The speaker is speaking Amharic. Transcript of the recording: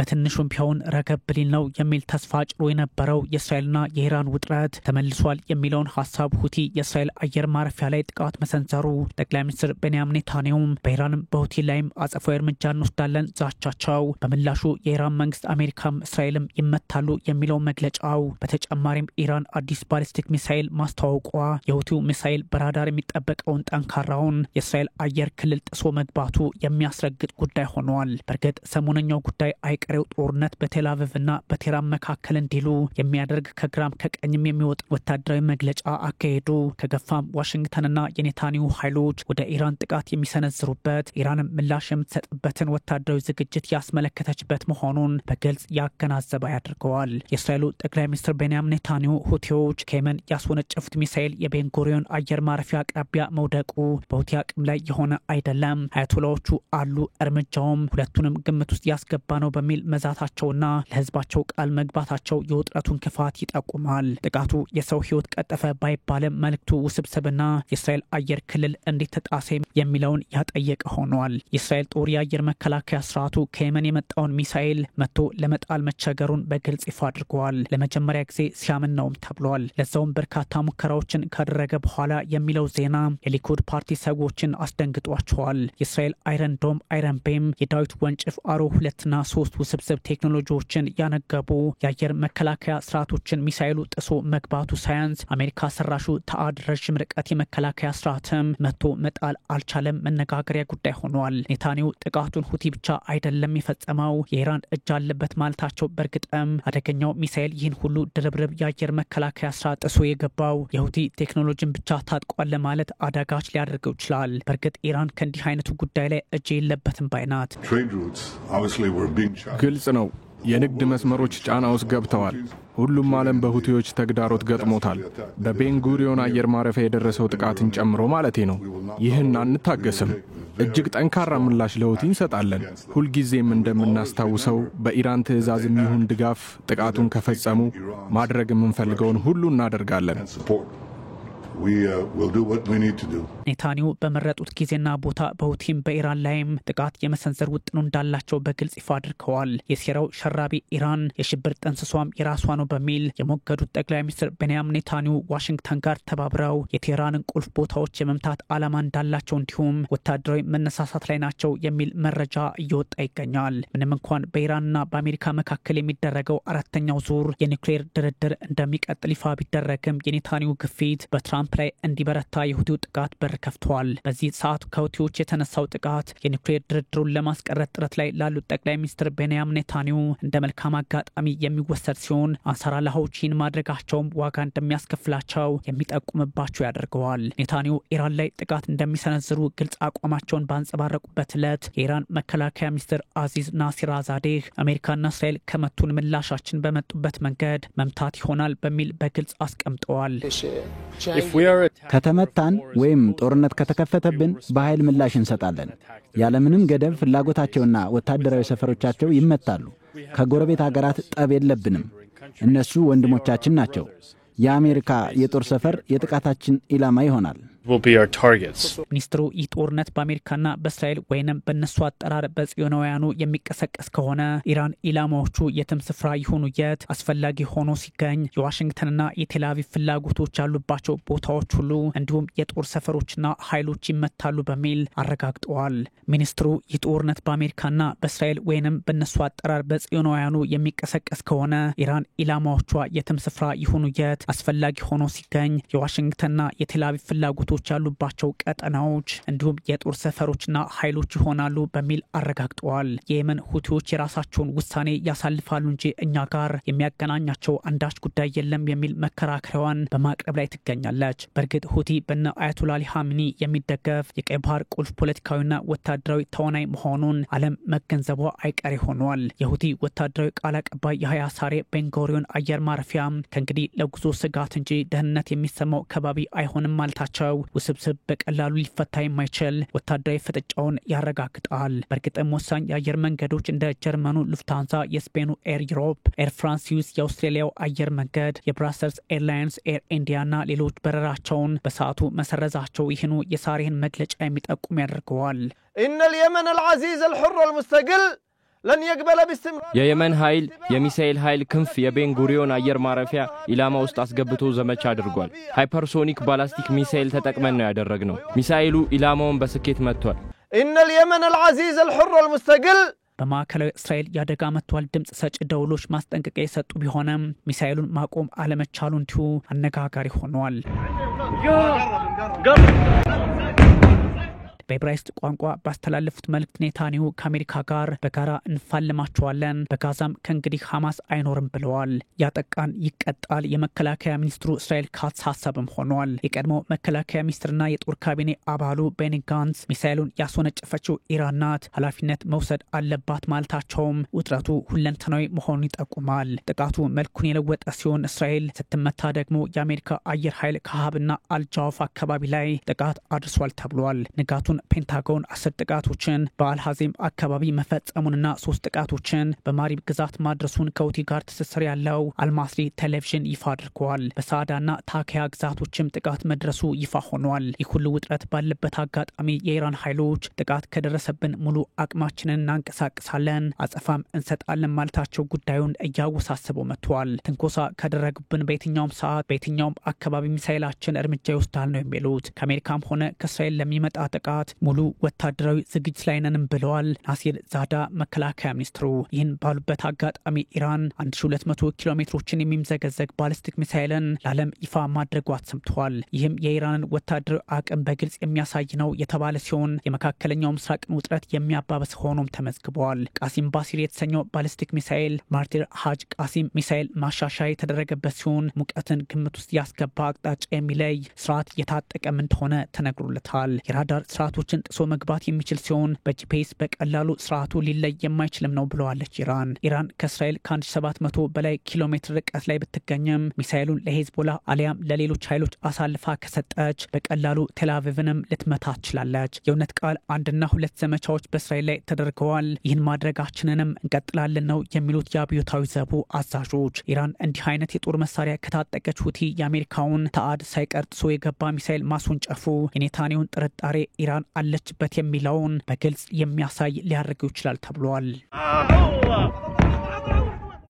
በትንሹም ቢሆን ረገብሊል ነው የሚል ተስፋ ጭሮ የነበረው የእስራኤልና የኢራን ውጥረት ተመልሷል የሚለውን ሐሳብ ሁቲ የእስራኤል አየር ማረፊያ ላይ ጥቃት መሰንዘሩ ጠቅላይ ሚኒስትር ቤንያሚን ኔታንያሁም በኢራንም በሁቲ ላይም አጸፋዊ እርምጃ እንወስዳለን ዛቻቸው በምላሹ የኢራን መንግስት አሜሪካም እስራኤልም ይመታሉ የሚለው መግለጫው በተጨማሪም ኢራን አዲስ ባሊስቲክ ሚሳኤል ማስተዋወቋ የሁቲው ሚሳኤል በራዳር የሚጠበቀውን ጠንካራውን የእስራኤል አየር ክልል ጥሶ መግባቱ የሚያስረግጥ ጉዳይ ሆኗል። በርግጥ ሰሞነኛው ጉዳይ አይቀሬው ጦርነት በቴል አቪቭና በቴህራን መካከል እንዲሉ የሚያደርግ ከግራም ከቀኝም የሚወጥ ወታደራዊ መግለጫ አካሄዱ ከገፋም ዋሽንግተንና የኔታንያሁ ኃይሎች ወደ ኢራን ጥቃት የሚሰነዝሩበት ኢራንም ምላሽ የምትሰጥበትን ወታደራዊ ዝግጅት ያስመለከተችበት መሆኑን በግልጽ ያገናዘበ ያደርገዋል። የእስራኤሉ ጠቅላይ ሚኒስትር ቤንያሚን ኔታንያሁ ሁቲዎች ከየመን ያስወነጨፉት ሚሳኤል የቤንጎሪዮን አየር ማረፊያ አቅራቢያ መውደቁ በሁቲ አቅም ላይ የሆነ አይደለም፣ አያቶላዎቹ አሉ፣ እርምጃውም ሁለቱንም ግምት ውስጥ ያስገባ ነው በሚል መዛታቸውና ለህዝባቸው ቃል መግባታቸው የውጥረቱን ክፋት ይጠቁማል። ጥቃቱ የሰው ህይወት ቀጠፈ ባይባልም መልክቱ ውስብስብና የእስራኤል አየር ክልል እንዴት ተጣሰ የሚለውን ያጠየቀ ሆኗል። የእስራኤል ጦር የአየር መከላከያ ስርዓቱ ከየመን የመጣውን ሚሳኤል መቶ ለመጣል መቸገሩን በግልጽ ይፋ አድርገዋል። ለመጀመሪያ ጊዜ ሲያምን ነውም ተብሏል። ለዛውም በርካታ ሙከራዎችን ካደረገ በኋላ የሚለው ዜና የሊኩድ ፓርቲ ሰዎችን አስደንግጧቸዋል። የእስራኤል አይረን ዶም አይረን ቤም የዳዊት ወንጭፍ አሮ 2ና 3 ውስብስብ ቴክኖሎጂዎችን ያነገቡ የአየር መከላከያ ስርዓቶችን ሚሳኤሉ ጥሶ መግባቱ ሳያንስ አሜሪካ ሰራሹ ተአድ ረዥም ርቀት የመከላከያ ስርዓትም መቶ መጣል አልቻለም መነጋገሪያ ጉዳይ ሆኗል። ኔታንያሁ ጥቃቱን ሁቲ ብቻ አይደለም የፈጸመው የኢራን እጅ አለበት ማለታቸው በርግጥም አደገኛው ሚሳኤል ይህን ሁሉ ድርብርብ የአየር መከላከያ ስርዓት ጥሶ የገባው የሁቲ ቴክኖሎጂን ብቻ ታጥቋል ለማለት አዳጋች ሊያደርገው ይችላል። በርግጥ ኢራን ከእንዲህ አይነቱ ጉዳይ ላይ እጅ የለበትም ባይናት። ግልጽ ነው። የንግድ መስመሮች ጫና ውስጥ ገብተዋል። ሁሉም ዓለም በሁቲዎች ተግዳሮት ገጥሞታል። በቤንጉሪዮን አየር ማረፊያ የደረሰው ጥቃትን ጨምሮ ማለቴ ነው። ይህን አንታገስም። እጅግ ጠንካራ ምላሽ ለሁቲ እንሰጣለን። ሁልጊዜም እንደምናስታውሰው በኢራን ትዕዛዝ የሚሆን ድጋፍ ጥቃቱን ከፈጸሙ ማድረግ የምንፈልገውን ሁሉ እናደርጋለን። we'll do what we need to do. ኔታንያሁ በመረጡት ጊዜና ቦታ በሁቲም በኢራን ላይም ጥቃት የመሰንዘር ውጥኑ እንዳላቸው በግልጽ ይፋ አድርገዋል። የሴራው ሸራቢ ኢራን የሽብር ጥንስሷም የራሷ ነው በሚል የሞገዱት ጠቅላይ ሚኒስትር ቤንያሚን ኔታንያሁ ዋሽንግተን ጋር ተባብረው የቴህራንን ቁልፍ ቦታዎች የመምታት ዓላማ እንዳላቸው እንዲሁም ወታደራዊ መነሳሳት ላይ ናቸው የሚል መረጃ እየወጣ ይገኛል። ምንም እንኳን በኢራንና በአሜሪካ መካከል የሚደረገው አራተኛው ዙር የኒውክሌር ድርድር እንደሚቀጥል ይፋ ቢደረግም የኔታንያሁ ግፊት በትራምፕ ላይ እንዲበረታ የሁቲው ጥቃት በር ከፍቷል። በዚህ ሰዓት ከሁቲዎች የተነሳው ጥቃት የኒውክሌር ድርድሩን ለማስቀረት ጥረት ላይ ላሉት ጠቅላይ ሚኒስትር ቤንያሚን ኔታንያሁ እንደ መልካም አጋጣሚ የሚወሰድ ሲሆን አንሳራላሆችን ማድረጋቸውም ዋጋ እንደሚያስከፍላቸው የሚጠቁምባቸው ያደርገዋል። ኔታንያሁ ኢራን ላይ ጥቃት እንደሚሰነዝሩ ግልጽ አቋማቸውን ባንጸባረቁበት ዕለት የኢራን መከላከያ ሚኒስትር አዚዝ ናሲራዛዴህ አሜሪካና እስራኤል ከመቱን ምላሻችን በመጡበት መንገድ መምታት ይሆናል በሚል በግልጽ አስቀምጠዋል። ከተመታን ወይም ጦርነት ከተከፈተብን በኃይል ምላሽ እንሰጣለን። ያለምንም ገደብ ፍላጎታቸውና ወታደራዊ ሰፈሮቻቸው ይመታሉ። ከጎረቤት ሀገራት ጠብ የለብንም። እነሱ ወንድሞቻችን ናቸው። የአሜሪካ የጦር ሰፈር የጥቃታችን ኢላማ ይሆናል። ሚኒስትሩ ይህ ጦርነት በአሜሪካና በእስራኤል ወይንም በእነሱ አጠራር በጽዮናውያኑ የሚቀሰቀስ ከሆነ ኢራን ኢላማዎቹ የትም ስፍራ ይሆኑ የት አስፈላጊ ሆኖ ሲገኝ የዋሽንግተንና የቴል አቪቭ ፍላጎቶች ያሉባቸው ቦታዎች ሁሉ እንዲሁም የጦር ሰፈሮችና ኃይሎች ይመታሉ በሚል አረጋግጠዋል። ሚኒስትሩ ይህ ጦርነት በአሜሪካና በእስራኤል ወይንም በእነሱ አጠራር በጽዮናውያኑ የሚቀሰቀስ ከሆነ ኢራን ኢላማዎቿ የትም ስፍራ ይሆኑ የት አስፈላጊ ሆኖ ሲገኝ የዋሽንግተንና የቴል አቪቭ ፍላጎቶች ያሉባቸው ቀጠናዎች እንዲሁም የጦር ሰፈሮችና ኃይሎች ይሆናሉ በሚል አረጋግጠዋል። የየመን ሁቲዎች የራሳቸውን ውሳኔ ያሳልፋሉ እንጂ እኛ ጋር የሚያገናኛቸው አንዳች ጉዳይ የለም የሚል መከራከሪያዋን በማቅረብ ላይ ትገኛለች። በእርግጥ ሁቲ በነ አያቶላ አሊ ኻሜኒ የሚደገፍ የቀይ ባህር ቁልፍ ፖለቲካዊና ወታደራዊ ተዋናይ መሆኑን ዓለም መገንዘቧ አይቀሬ ሆኗል። የሁቲ ወታደራዊ ቃል አቀባይ የሀያ ሳሬ ቤንጎሪዮን አየር ማረፊያ ከእንግዲህ ለጉዞ ስጋት እንጂ ደህንነት የሚሰማው ከባቢ አይሆንም ማለታቸው ውስብስብ በቀላሉ ሊፈታ የማይችል ወታደራዊ ፍጥጫውን ያረጋግጣል። በእርግጥም ወሳኝ የአየር መንገዶች እንደ ጀርመኑ ሉፍታንዛ፣ የስፔኑ ኤር ዩሮፕ፣ ኤር ፍራንሲስ፣ የአውስትራሊያው አየር መንገድ፣ የብራሰልስ ኤርላይንስ፣ ኤር ኢንዲያና ሌሎች በረራቸውን በሰዓቱ መሰረዛቸው ይህኑ የሳሬን መግለጫ የሚጠቁም ያደርገዋል። إن اليمن العزيز الحر المستقل لن يقبل باستمرار የየመን ኃይል የሚሳኤል ኃይል ክንፍ የቤንጉሪዮን አየር ማረፊያ ኢላማ ውስጥ አስገብቶ ዘመቻ አድርጓል ሃይፐርሶኒክ ባላስቲክ ሚሳኤል ተጠቅመን ነው ያደረግነው ሚሳኤሉ ኢላማውን በስኬት መቷል إن اليمن العزيز الحر المستقل በማዕከላዊ እስራኤል ያደጋ መጥቷል ድምጽ ሰጪ ደውሎች ማስጠንቀቂያ የሰጡ ቢሆንም ሚሳኤሉን ማቆም አለመቻሉ እንዲሁ አነጋጋሪ ሆኗል በዕብራይስጥ ቋንቋ ባስተላለፉት መልእክት ኔታንያሁ ከአሜሪካ ጋር በጋራ እንፋለማቸዋለን በጋዛም ከእንግዲህ ሐማስ አይኖርም ብለዋል ያጠቃን ይቀጣል የመከላከያ ሚኒስትሩ እስራኤል ካትዝ ሐሳብም ሆኗል የቀድሞ መከላከያ ሚኒስትርና የጦር ካቢኔ አባሉ ቤኒ ጋንትዝ ሚሳኤሉን ያስወነጨፈችው ኢራን ናት ኃላፊነት መውሰድ አለባት ማለታቸውም ውጥረቱ ሁለንተናዊ መሆኑን ይጠቁማል ጥቃቱ መልኩን የለወጠ ሲሆን እስራኤል ስትመታ ደግሞ የአሜሪካ አየር ኃይል ከሃብና አልጃውፍ አካባቢ ላይ ጥቃት አድርሷል ተብሏል ንጋቱ ፔንታጎን 10 ጥቃቶችን በአልሃዚም አካባቢ መፈጸሙንና 3 ጥቃቶችን በማሪብ ግዛት ማድረሱን ከውቲ ጋር ትስስር ያለው አልማስሪ ቴሌቪዥን ይፋ አድርጓል በሳዳና ታኪያ ግዛቶችም ጥቃት መድረሱ ይፋ ሆኗል ይሁሉ ውጥረት ባለበት አጋጣሚ የኢራን ኃይሎች ጥቃት ከደረሰብን ሙሉ አቅማችንን እናንቀሳቅሳለን አጸፋም እንሰጣለን ማለታቸው ጉዳዩን እያወሳሰበው መጥቷል ትንኮሳ ካደረጉብን በየትኛውም ሰዓት በየትኛውም አካባቢ ሚሳኤላችን እርምጃ ይወስዳል ነው የሚሉት ከአሜሪካም ሆነ ከእስራኤል ለሚመጣ ጥቃት ሙሉ ወታደራዊ ዝግጅት ላይ ነን ብለዋል ናሲር ዛዳ መከላከያ ሚኒስትሩ ይህን ባሉበት አጋጣሚ ኢራን 1200 ኪሎ ሜትሮችን የሚምዘገዘግ ባሊስቲክ ሚሳኤልን ለዓለም ይፋ ማድረጓ ተሰምቷል ይህም የኢራንን ወታደራዊ አቅም በግልጽ የሚያሳይ ነው የተባለ ሲሆን የመካከለኛው ምስራቅን ውጥረት የሚያባብስ ሆኖም ተመዝግቧል ቃሲም ባሲር የተሰኘው ባሊስቲክ ሚሳኤል ማርቲር ሃጅ ቃሲም ሚሳኤል ማሻሻያ የተደረገበት ሲሆን ሙቀትን ግምት ውስጥ ያስገባ አቅጣጫ የሚለይ ስርዓት የታጠቀም እንደሆነ ተነግሮለታል የራዳር ስርዓቶችን ጥሶ መግባት የሚችል ሲሆን በጂፒኤስ በቀላሉ ስርዓቱ ሊለይ የማይችልም ነው ብለዋለች ኢራን ከእስራኤል ከ1700 በላይ ኪሎ ሜትር ርቀት ላይ ብትገኝም ሚሳኤሉን ለሄዝቦላ አሊያም ለሌሎች ኃይሎች አሳልፋ ከሰጠች በቀላሉ ቴልአቪቭንም ልትመታ ትችላለች የእውነት ቃል አንድና ሁለት ዘመቻዎች በእስራኤል ላይ ተደርገዋል ይህን ማድረጋችንንም እንቀጥላለን ነው የሚሉት የአብዮታዊ ዘቡ አዛዦች ኢራን እንዲህ አይነት የጦር መሳሪያ ከታጠቀች ሁቲ የአሜሪካውን ተአድ ሳይቀር ጥሶ የገባ ሚሳኤል ማስወንጨፉ የኔታንያሁን ጥርጣሬ ኢራን አለችበት የሚለውን በግልጽ የሚያሳይ ሊያደርገው ይችላል ተብሏል